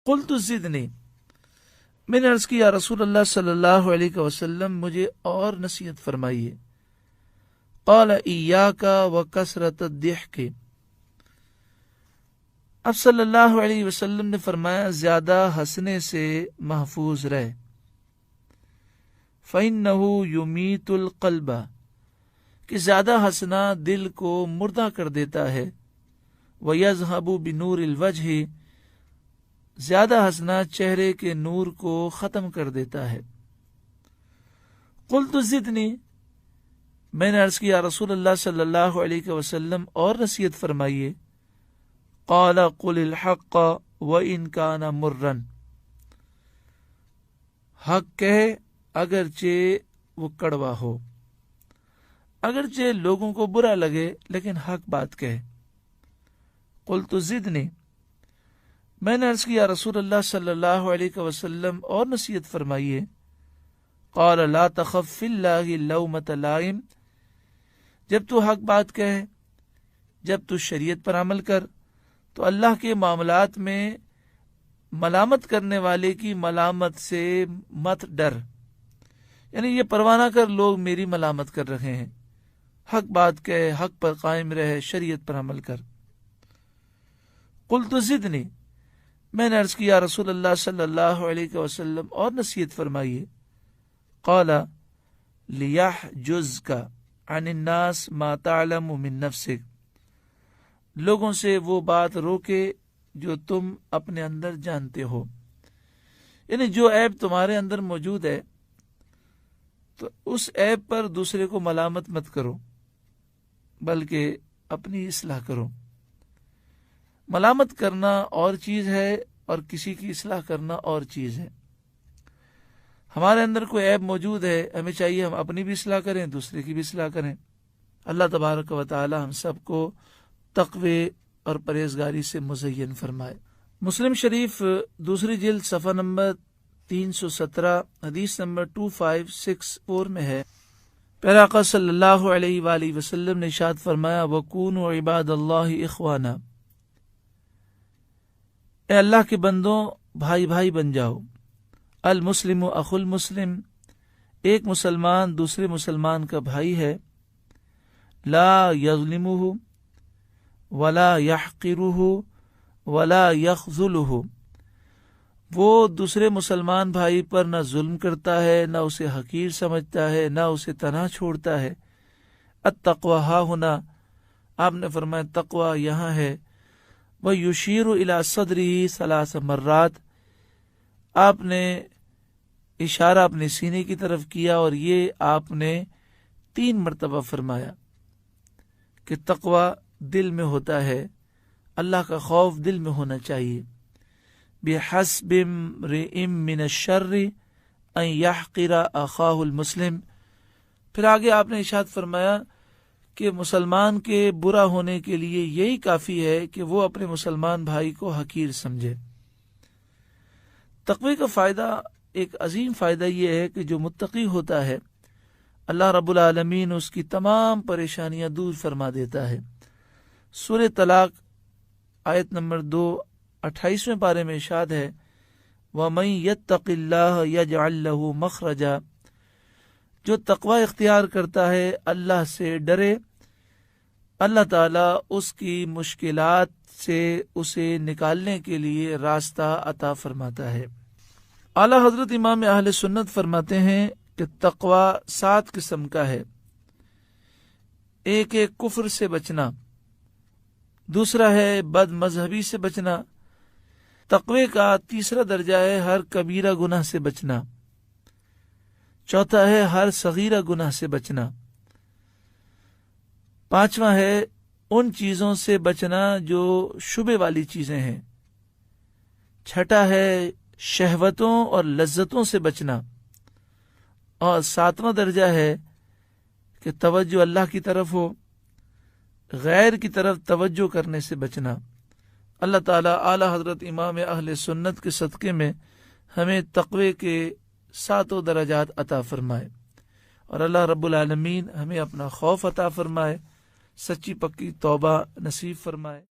قلت زدنی، میں نے عرض کی یا رسول اللہ صلی اللہ علیہ وسلم مجھے اور نصیحت فرمائیے۔ قال ایاک وکثرۃ الضحک، اب صلی اللہ علیہ وسلم نے فرمایا زیادہ ہنسنے سے محفوظ رہ، فإنہ یمیت القلب، کہ زیادہ ہنسنا دل کو مردہ کر دیتا ہے، ویذھب بنور الوجہ، زیادہ ہنسنا چہرے کے نور کو ختم کر دیتا ہے۔ قلت زدنی، میں نے عرض کیا رسول اللہ صلی اللہ علیہ وسلم اور نصیحت فرمائیے۔ قال قل الحق وإن كان مرا، حق کہے اگرچہ وہ کڑوا ہو، اگرچہ لوگوں کو برا لگے لیکن حق بات کہے۔ قلت زدنی، میں نے عرض کیا رسول اللہ صلی اللہ علیہ وسلم اور نصیحت فرمائیے۔ قال لا تخف فی اللہ لومۃ لائم، جب تو حق بات کہے، جب تو شریعت پر عمل کر تو اللہ کے معاملات میں ملامت کرنے والے کی ملامت سے مت ڈر، یعنی یہ پرواہ نہ کر لوگ میری ملامت کر رہے ہیں، حق بات کہے، حق پر قائم رہے، شریعت پر عمل کر۔ قلت زدنی، میں نے عرض کیا رسول اللہ صلی اللہ علیہ وسلم اور نصیحت فرمائیے۔ قال لیحجزک عن الناس ما تعلم من نفسک، لوگوں سے وہ بات روکے جو تم اپنے اندر جانتے ہو، یعنی جو عیب تمہارے اندر موجود ہے تو اس عیب پر دوسرے کو ملامت مت کرو بلکہ اپنی اصلاح کرو۔ ملامت کرنا اور چیز ہے اور کسی کی اصلاح کرنا اور چیز ہے۔ ہمارے اندر کوئی عیب موجود ہے، ہمیں چاہیے ہم اپنی بھی اصلاح کریں، دوسرے کی بھی اصلاح کریں۔ اللہ تبارک و تعالی ہم سب کو تقوی اور پرہیزگاری سے مزین فرمائے۔ مسلم شریف دوسری جلد صفحہ نمبر 317 حدیث نمبر 2564 میں ہے، پیارا آقا صلی اللہ علیہ وآلہ وسلم نے ارشاد فرمایا وَكُونُوا عِبَادَ اللَّهِ إِخْوَانًا، اے اللہ کے بندوں بھائی بھائی بن جاؤ۔ المسلم اخو المسلم، ایک مسلمان دوسرے مسلمان کا بھائی ہے۔ لا یظلمہ ولا یحقرہ ولا یخذلہ، وہ دوسرے مسلمان بھائی پر نہ ظلم کرتا ہے، نہ اسے حقیر سمجھتا ہے، نہ اسے تنہا چھوڑتا ہے۔ التقوی ہا ہونا، آپ نے فرمایا تقوی یہاں ہے۔ وَيُشِيرُ إِلَى صَدْرِهِ 3 مرات، آپ نے اشارہ اپنے سینے کی طرف کیا اور یہ آپ نے 3 مرتبہ فرمایا کہ تقوی دل میں ہوتا ہے، اللہ کا خوف دل میں ہونا چاہیے۔ بِحَسْبِ امْرِئٍ مِّنَ الشَّرِّ أَن يَحْقِرَ أَخَاهُ الْمُسْلِمَ، پھر آگے آپ نے ارشاد فرمایا کہ مسلمان کے برا ہونے کے لیے یہی کافی ہے کہ وہ اپنے مسلمان بھائی کو حقیر سمجھے۔ تقوی کا فائدہ، ایک عظیم فائدہ یہ ہے کہ جو متقی ہوتا ہے اللہ رب العالمین اس کی تمام پریشانیاں دور فرما دیتا ہے۔ سورہ طلاق آیت نمبر 2 28ویں پارے میں ارشاد ہے وَمَن يَتَّقِ اللَّهَ يَجْعَل لَّهُ مَخْرَجًا، جو تقوی اختیار کرتا ہے اللہ سے ڈرے، اللہ تعالیٰ اس کی مشکلات سے اسے نکالنے کے لیے راستہ عطا فرماتا ہے۔ اعلیٰ حضرت امام اہل سنت فرماتے ہیں کہ تقوی 7 قسم کا ہے۔ ایک کفر سے بچنا، دوسرا ہے بد مذہبی سے بچنا، تقوی کا تیسرا درجہ ہے ہر کبیرہ گناہ سے بچنا، چوتھا ہے ہر صغیرہ گناہ سے بچنا، پانچواں ہے ان چیزوں سے بچنا جو شبہ والی چیزیں ہیں، چھٹا ہے شہوتوں اور لذتوں سے بچنا، اور 7واں درجہ ہے کہ توجہ اللہ کی طرف ہو، غیر کی طرف توجہ کرنے سے بچنا۔ اللہ تعالیٰ اعلیٰ حضرت امام اہل سنت کے صدقے میں ہمیں تقوی کے 7 درجات عطا فرمائے، اور اللہ رب العالمین ہمیں اپنا خوف عطا فرمائے، سچی پکی توبہ نصیب فرمائے۔